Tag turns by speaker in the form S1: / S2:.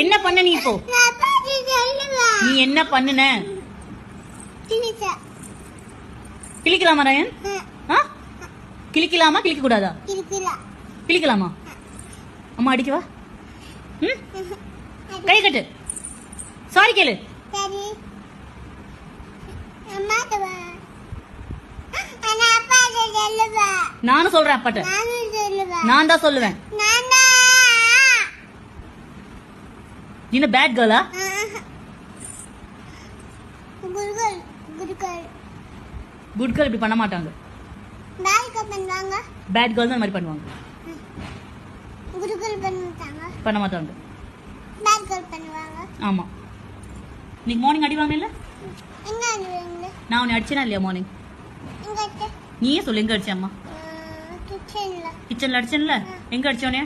S1: என்ன பண்ண நீ இப்போ? நீ என்ன பண்ணுன? கிளிக்கலாமா ரயன்? கிளிக்கலாமா கிளிக்க கூடாதா? கிளிக்கலாமா? அம்மா அடிக்கவா? கை கட்டு. சாரி கேளு. நானும் சொல்றேன் அப்பாட்ட. நான் தான் சொல்லுவேன். நீ என்ன பேட் கேர்ளா? குட் கேர்ள் இப்படி பண்ண மாட்டாங்க. பேட் கேர்ள் தான் மாதிரி பண்ணுவாங்க. பண்ண மாட்டாங்க. ஆமா. நீ மார்னிங் அடி வாங்கல? நான் உன்னை அடிச்சேனா இல்லையா மார்னிங்? நீயே சொல்லு எங்க அடிச்ச அம்மா? கிச்சன்ல அடிச்சேன்ல. எங்க அடிச்சோனே?